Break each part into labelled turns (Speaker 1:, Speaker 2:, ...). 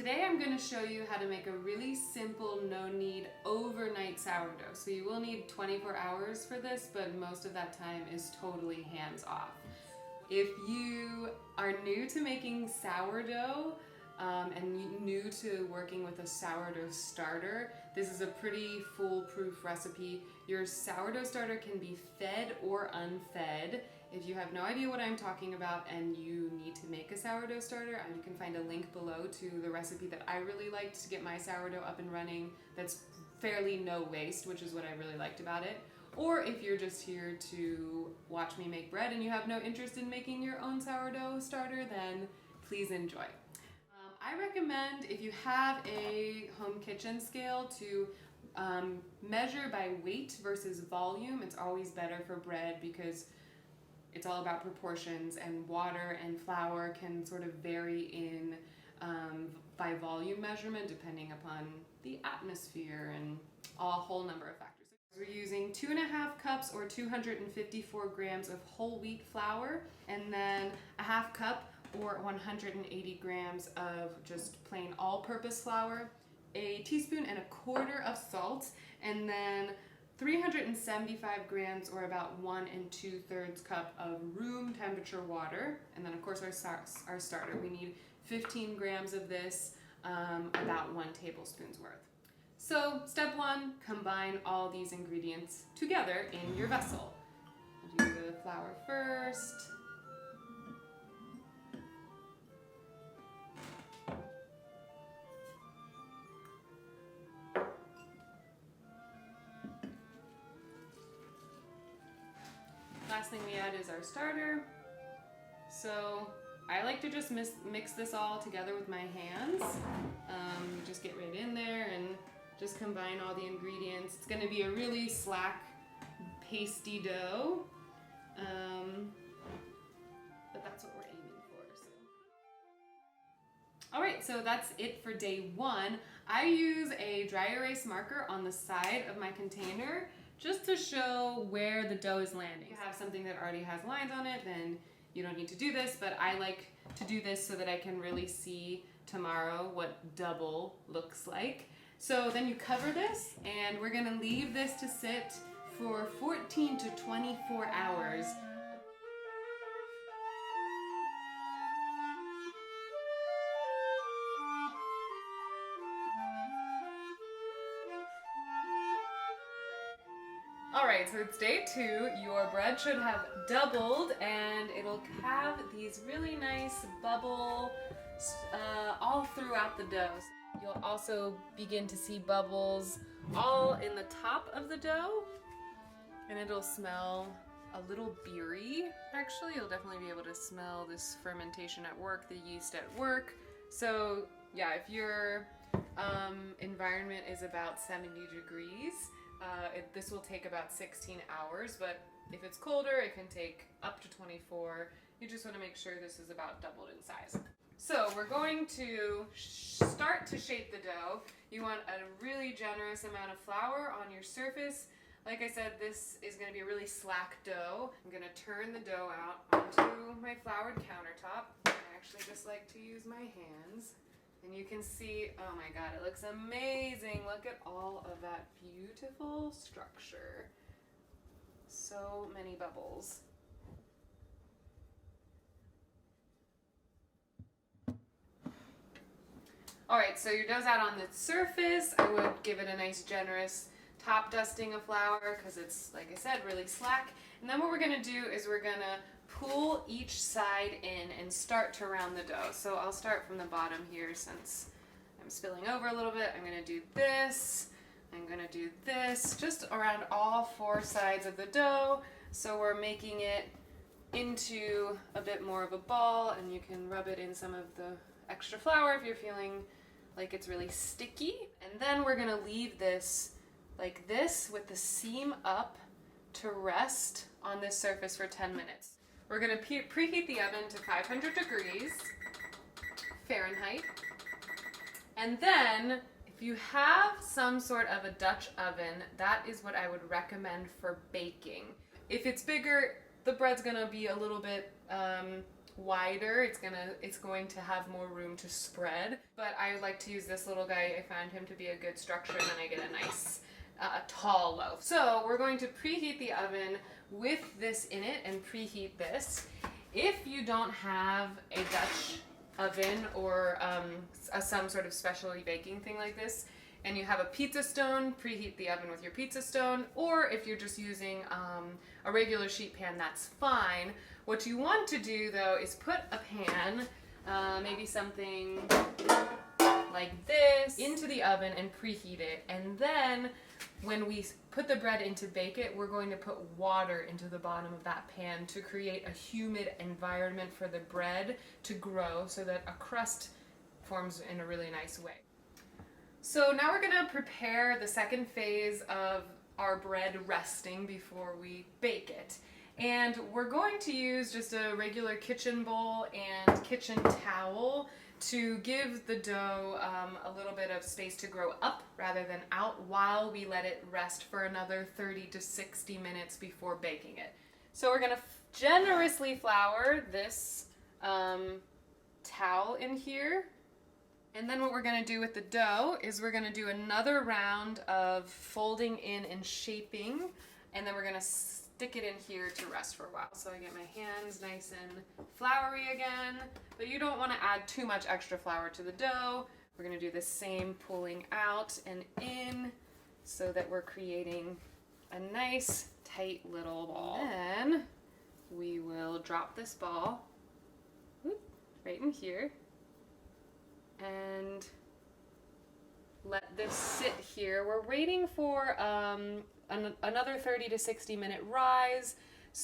Speaker 1: Today I'm going to show you how to make a really simple no-knead overnight sourdough. So you will need 24 hours for this, but most of that time is totally hands-off. If you are new to making sourdough and new to working with a sourdough starter, this is a pretty foolproof recipe. Your sourdough starter can be fed or unfed. If you have no idea what I'm talking about and you need to make a sourdough starter, you can find a link below to the recipe that I really liked to get my sourdough up and running that's fairly no waste, which is what I really liked about it. Or if you're just here to watch me make bread and you have no interest in making your own sourdough starter, then please enjoy. I recommend, if you have a home kitchen scale, to measure by weight versus volume. It's always better for bread because it's all about proportions, and water and flour can sort of vary in by volume measurement depending upon the atmosphere and a whole number of factors. We're using 2.5 cups or 254 grams of whole wheat flour, and then a half cup or 180 grams of just plain all-purpose flour, a teaspoon and a quarter of salt, and then 375 grams or about 1 2/3 cup of room temperature water. And then of course our starter, we need 15 grams of this, about 1 tablespoon's worth. So step 1, combine all these ingredients together in your vessel. We'll do the flour first. Last thing we add is our starter. So I like to just mix this all together with my hands. Just get right in there and just combine all the ingredients. It's going to be a really slack, pasty dough, but that's what we're aiming for. So. All right, so that's it for day 1. I use a dry erase marker on the side of my container just to show where the dough is landing. If you have something that already has lines on it, then you don't need to do this, but I like to do this so that I can really see tomorrow what double looks like. So then you cover this, and we're gonna leave this to sit for 14 to 24 hours. Alright, so it's day 2. Your bread should have doubled and it'll have these really nice bubbles all throughout the dough. You'll also begin to see bubbles all in the top of the dough, and it'll smell a little beery. Actually, you'll definitely be able to smell this fermentation at work, the yeast at work. So yeah, if your environment is about 70 degrees, this will take about 16 hours, but if it's colder, it can take up to 24. You just want to make sure this is about doubled in size. So we're going to start to shape the dough. You want a really generous amount of flour on your surface. Like I said, this is going to be a really slack dough. I'm going to turn the dough out onto my floured countertop. I actually just like to use my hands. And you can see, oh my god, it looks amazing. Look at all of that beautiful structure. So many bubbles. Alright, so your dough's out on the surface. I would give it a nice generous top dusting of flour because it's, like I said, really slack. And then what we're going to do is we're going to pull each side in and start to round the dough. So I'll start from the bottom here since I'm spilling over a little bit. I'm going to do this. I'm going to do this just around all 4 sides of the dough. So we're making it into a bit more of a ball, and you can rub it in some of the extra flour if you're feeling like it's really sticky. And then we're going to leave this like this with the seam up to rest on this surface for 10 minutes. We're going to preheat the oven to 500 degrees Fahrenheit. And then if you have some sort of a Dutch oven, that is what I would recommend for baking. If it's bigger, the bread's going to be a little bit wider. It's going to have more room to spread. But I like to use this little guy. I found him to be a good structure, and then I get a nice tall loaf. So we're going to preheat the oven with this in it and preheat this. If you don't have a Dutch oven or some sort of specialty baking thing like this, and you have a pizza stone, preheat the oven with your pizza stone, or if you're just using a regular sheet pan, that's fine. What you want to do though is put a pan, maybe something like this, into the oven and preheat it, and then when we put the bread in to bake it, we're going to put water into the bottom of that pan to create a humid environment for the bread to grow so that a crust forms in a really nice way. So now we're going to prepare the second phase of our bread resting before we bake it. And we're going to use just a regular kitchen bowl and kitchen towel to give the dough a little bit of space to grow up rather than out while we let it rest for another 30 to 60 minutes before baking it. So we're going to generously flour this towel in here. And then what we're going to do with the dough is we're going to do another round of folding in and shaping, and then we're going to stick it in here to rest for a while. So I get my hands nice and floury again, but you don't want to add too much extra flour to the dough. We're going to do the same pulling out and in so that we're creating a nice tight little ball. Then we will drop this ball right in here and let this sit here. We're waiting for another 30 to 60 minute rise,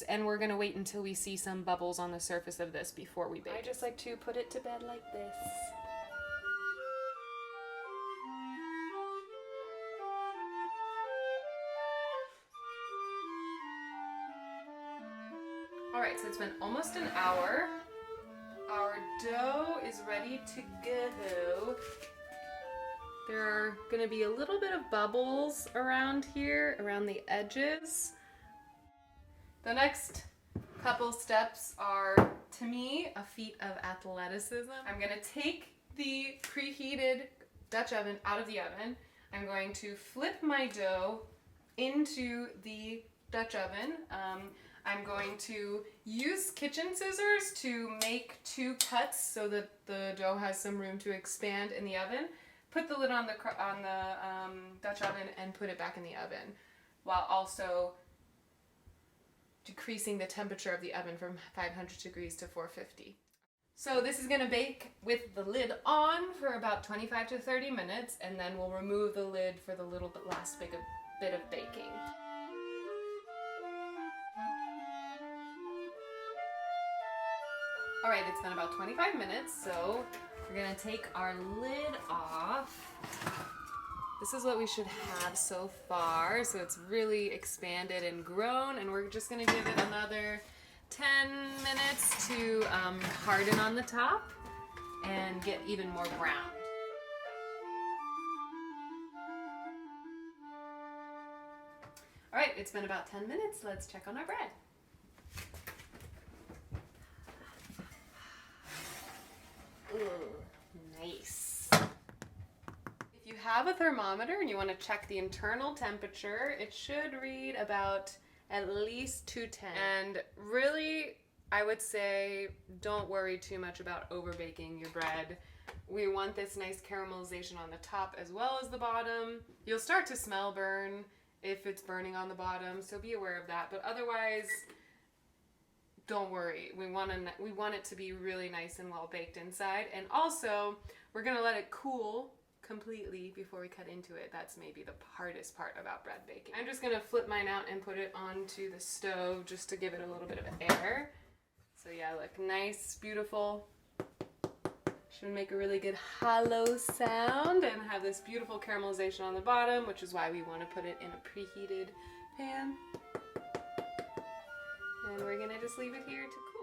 Speaker 1: and we're gonna wait until we see some bubbles on the surface of this before we bake. I just like to put it to bed like this. Alright, so it's been almost an hour. Our dough is ready to go. There are going to be a little bit of bubbles around here, around the edges. The next couple steps are, to me, a feat of athleticism. I'm going to take the preheated Dutch oven out of the oven. I'm going to flip my dough into the Dutch oven. I'm going to use kitchen scissors to make 2 cuts so that the dough has some room to expand in the oven. Put the lid on the Dutch oven and put it back in the oven, while also decreasing the temperature of the oven from 500 degrees to 450. So this is going to bake with the lid on for about 25 to 30 minutes, and then we'll remove the lid for the last bit of baking. Alright, it's been about 25 minutes, so we're going to take our lid off. This is what we should have so far, so it's really expanded and grown, and we're just going to give it another 10 minutes to harden on the top and get even more brown. Alright, it's been about 10 minutes. Let's check on our bread. Ooh, nice. If you have a thermometer and you want to check the internal temperature, it should read about at least 210. And really, I would say don't worry too much about over baking your bread. We want this nice caramelization on the top as well as the bottom. You'll start to smell burn if it's burning on the bottom, so be aware of that. But otherwise, don't worry. We want it to be really nice and well baked inside. And also, we're going to let it cool completely before we cut into it. That's maybe the hardest part about bread baking. I'm just going to flip mine out and put it onto the stove just to give it a little bit of air. So yeah, look, nice, beautiful. Should make a really good hollow sound and have this beautiful caramelization on the bottom, which is why we want to put it in a preheated pan. And we're gonna just leave it here to cool.